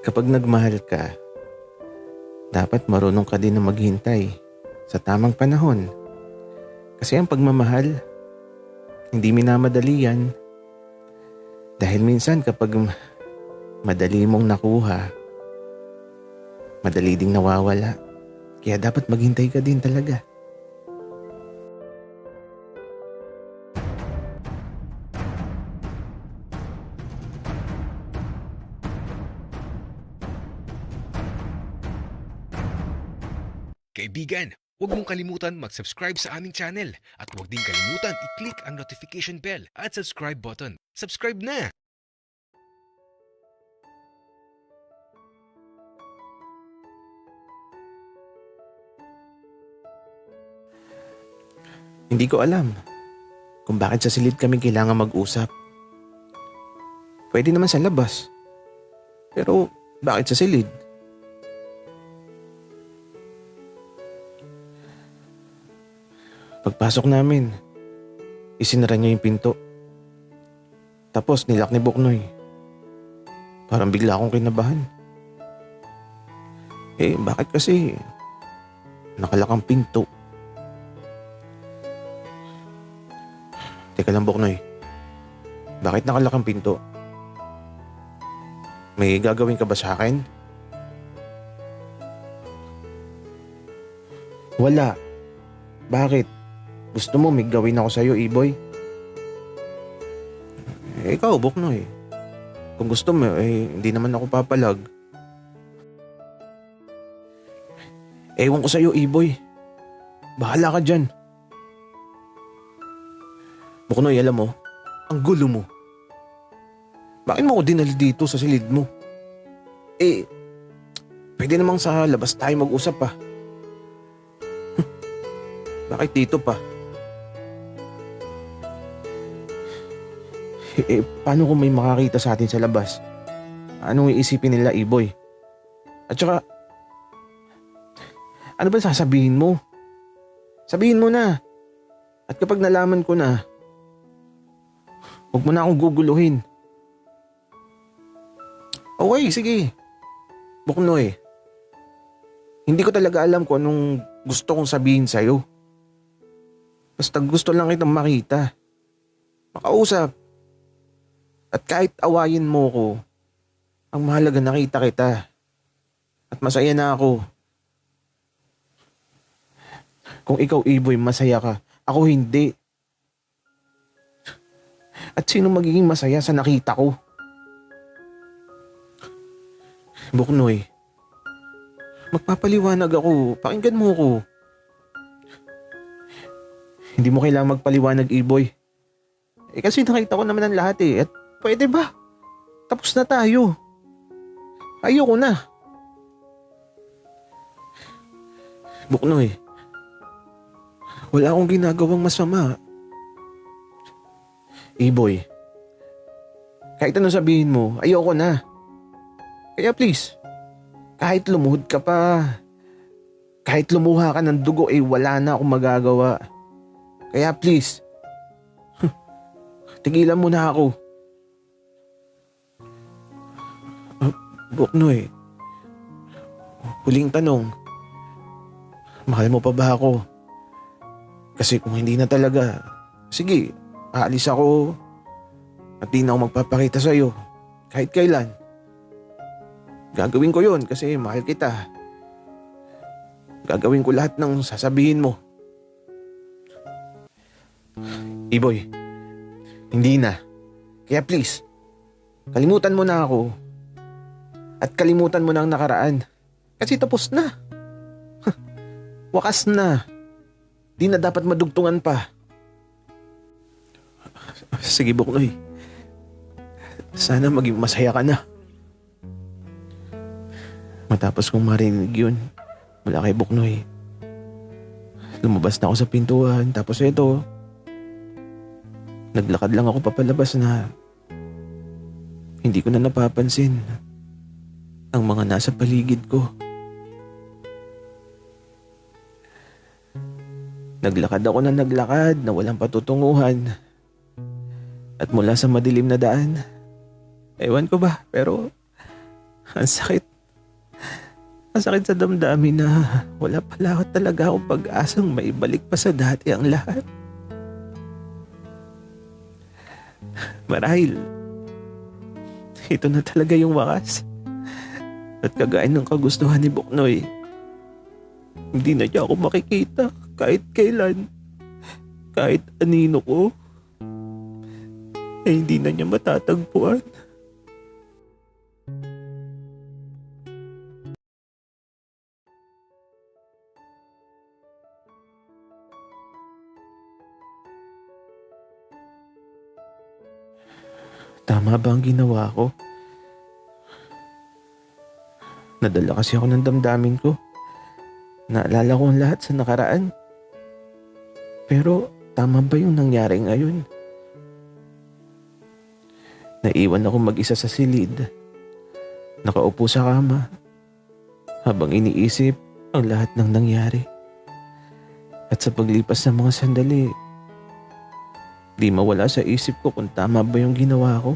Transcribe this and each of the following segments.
Kapag nagmahal ka, dapat marunong ka din na maghintay sa tamang panahon. Kasi ang pagmamahal, hindi minamadali yan. Dahil minsan kapag madali mong nakuha, madali ding nawawala. Kaya dapat maghintay ka din talaga. Kaibigan, huwag mong kalimutan mag-subscribe sa aming channel at huwag din kalimutan i-click ang notification bell at subscribe button. Subscribe na! Hindi ko alam kung bakit sa silid kami kailangan mag-usap. Pwede naman sa labas. Pero bakit sa silid? Pagpasok namin, isinara niya yung pinto. Tapos nilak ni Buknoy. Parang bigla akong kinabahan. Bakit kasi nakalak ang pinto? Teka lang, Buknoy. Bakit nakalak ang pinto? May gagawin ka ba sa akin? Wala. Bakit? Gusto mo may gawin ako sa'yo, Iboy? Ikaw, Buknoy. Kung gusto mo, hindi naman ako papalag. Ewan ko sa'yo, Iboy. Bahala ka dyan. Buknoy, alam mo, ang gulo mo. Bakit mo ako dinala dito sa silid mo? Pwede namang sa labas tayo mag-usap pa. Bakit dito pa? Paano kung may makakita sa atin sa labas? Anong iisipin nila, Iboy? At saka, ano ba sasabihin mo? Sabihin mo na. At kapag nalaman ko na, huwag mo na akong guguluhin. Okay, sige. Buknoy, hindi ko talaga alam kung anong gusto kong sabihin sa'yo. Basta gusto lang kitang makita. Makausap. At kahit awayin mo ko, ang mahalaga nakita kita. At masaya na ako. Kung ikaw, Iboy, masaya ka, ako hindi. At sino magiging masaya sa nakita ko? Buknoy, magpapaliwanag ako. Pakinggan mo ko. Hindi mo kailangang magpaliwanag, Iboy. Kasi nakita ko naman ang lahat At pwede ba? Tapos na tayo. Ayoko na. Buknoy, wala akong ginagawang masama. Iboy, kahit ano sabihin mo, ayoko na. Kaya please, kahit lumuhod ka pa, kahit lumuha ka ng dugo, wala na akong magagawa. Kaya please, tigilan mo na ako. Buknoy, huling tanong, mahal mo pa ba ako? Kasi kung hindi na talaga, sige, aalis ako at di na ako magpapakita sa'yo kahit kailan. Gagawin ko yun kasi mahal kita. Gagawin ko lahat ng sasabihin mo. Iboy, hindi na. Kaya please, kalimutan mo na ako. At kalimutan mo na ang nakaraan. Kasi tapos na. Wakas na. Di na dapat madugtungan pa. Sige, Buknoy. Sana maging masaya ka na. Matapos kong marinig yun mula kay Buknoy, lumabas na ako sa pintuan. Tapos ito, naglakad lang ako papalabas na hindi ko na napapansin ang mga nasa paligid ko. Naglakad ako na naglakad na walang patutunguhan. At mula sa madilim na daan, ewan ko ba, pero Ang sakit. Ang sakit sa damdamin na wala pala talaga akong pag-asang maibalik pa sa dati ang lahat. Marahil, ito na talaga yung wakas. At kagaya ng kagustuhan ni Buknoy, hindi na niya ako makikita kahit kailan. Kahit anino ko, hindi na niya matatagpuan. Tama ba ang ginawa ko? Nadala kasi ako ng damdamin ko. Naalala ko ang lahat sa nakaraan. Pero tama ba yung nangyari ngayon? Naiwan ako mag-isa sa silid. Nakaupo sa kama habang iniisip ang lahat ng nangyari. At sa paglipas ng mga sandali, di mawala sa isip ko kung tama ba yung ginawa ko.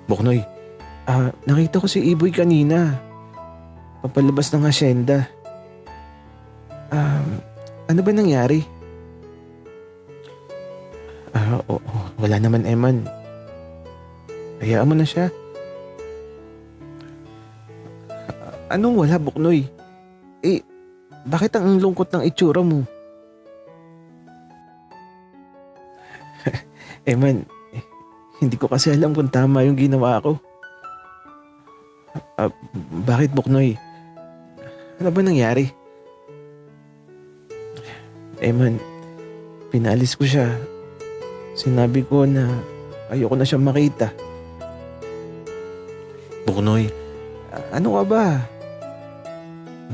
Buknoy, nakita ko si Iboy kanina. Papalabas ng asyenda. Ano ba nangyari? Wala naman, Eman. Hayaan mo na siya. Anong wala, Buknoy? Bakit ang lungkot ng itsura mo? Eman, hindi ko kasi alam kung tama yung ginawa ko. Bakit, Buknoy? Ano ba nangyari? Eman, pinalis ko siya. Sinabi ko na ayoko na siyang makita. Buknoy, ano ka ba?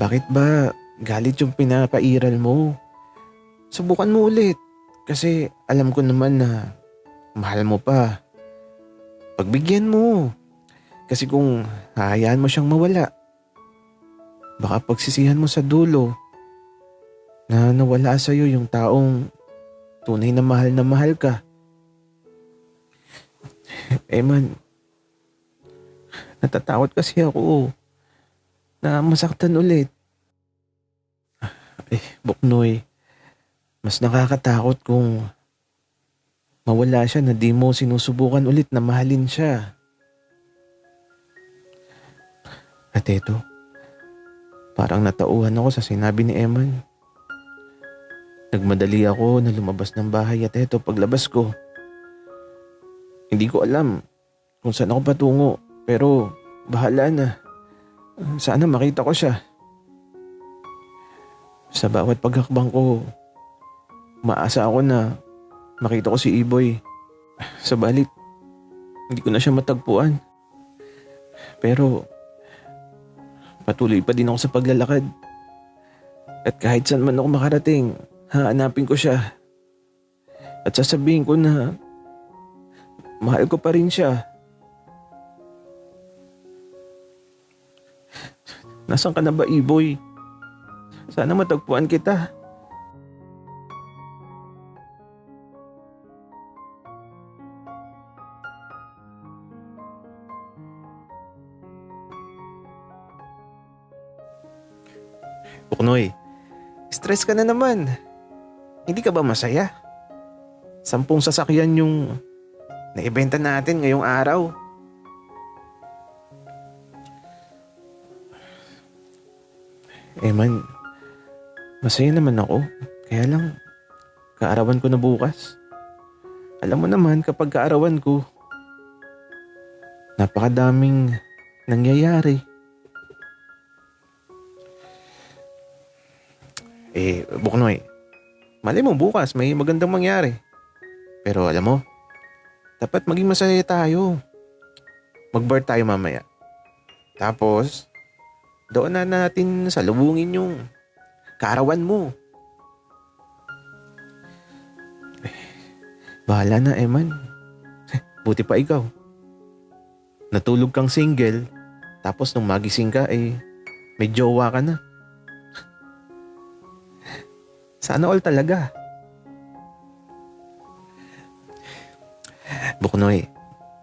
Bakit ba galit yung pinapairal mo? Subukan mo ulit. Kasi alam ko naman na mahal mo pa. Pagbigyan mo. Kasi kung hahayaan mo siyang mawala, baka pagsisihan mo sa dulo na nawala sa'yo yung taong tunay na mahal ka. Man, natatakot kasi ako na masaktan ulit. Buknoy, mas nakakatakot kung mawala siya na di mo sinusubukan ulit na mahalin siya. At eto, parang natauhan ako sa sinabi ni Eman. Nagmadali ako na lumabas ng bahay at eto paglabas ko, hindi ko alam kung saan ako patungo, pero bahala na. Sana makita ko siya. Sa bawat paghakbang ko, maasa ako na makita ko si Iboy. Sabalit, hindi ko na siya matagpuan. Pero patuloy pa din ako sa paglalakad. At kahit saan man ako makarating, hahanapin ko siya. At sasabihin ko na mahal ko pa rin siya. Nasaan ka na ba, Iboy? Sana matagpuan kita. Buknoy, stress ka na naman. Hindi ka ba masaya? 10 sasakyan yung naibenta natin ngayong araw. Man, masaya naman ako. Kaya lang, kaarawan ko na bukas. Alam mo naman kapag kaarawan ko, napakadaming nangyayari. Buknoy, malay mo bukas may magandang mangyari. Pero alam mo, dapat maging masaya tayo. Mag-bar tayo mamaya. Tapos, doon na natin salubungin yung kaarawan mo. Bahala na, Eman. Buti pa ikaw. Natulog kang single, tapos nung magising ka, may jowa ka na. Sana all talaga. Buknoy,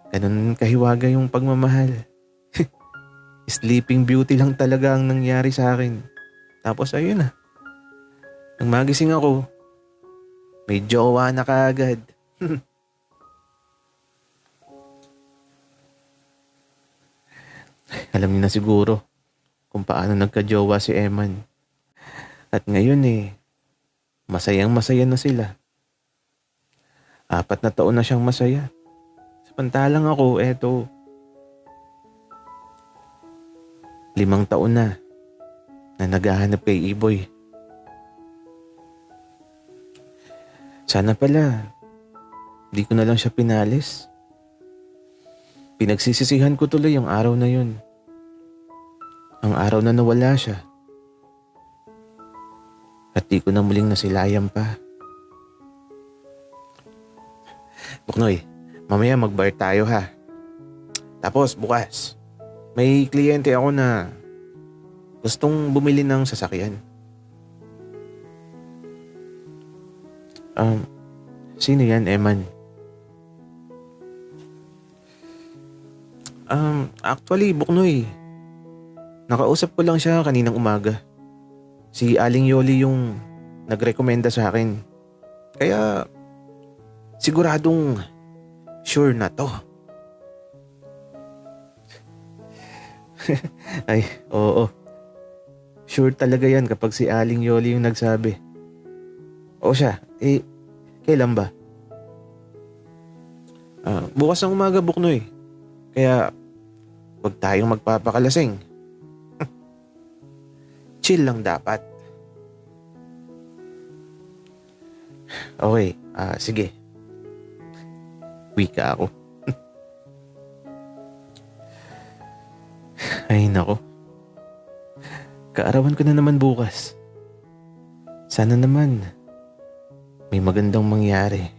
Ganun kahiwaga yung pagmamahal. Sleeping Beauty lang talaga ang nangyari sa akin. Tapos ayun na. Nang magising ako, may jowa na kaagad. Alam niyo na siguro kung paano nagka-jowa si Eman. At ngayon masayang masaya na sila. 4 na taon na siyang masaya. Samantalang ako, 5 taon na naghahanap kay Iboy. Sana pala, di ko na lang siya pinalis. Pinagsisisihan ko tuloy ang araw na yun. Ang araw na nawala siya. At di ko na muling nasilayan pa. Buknoy, mamaya mag-bar tayo ha. Tapos bukas, may kliyente ako na gustong bumili ng sasakyan. Sino yan, Eman? Actually, Buknoy, nakausap ko lang siya kaninang umaga. Si Aling Yoli yung nagrekomenda sa akin. Kaya, siguradong sure na to. Ay, oo. Sure talaga yan kapag si Aling Yoli yung nagsabi. O siya, kailan ba? Bukas ng umaga, Buknoy. Kaya, wag tayong magpapakalasing. Chill lang dapat. Okay, sige. Wika ako. Ay, nako. Kaarawan ko na naman bukas. Sana naman may magandang mangyari.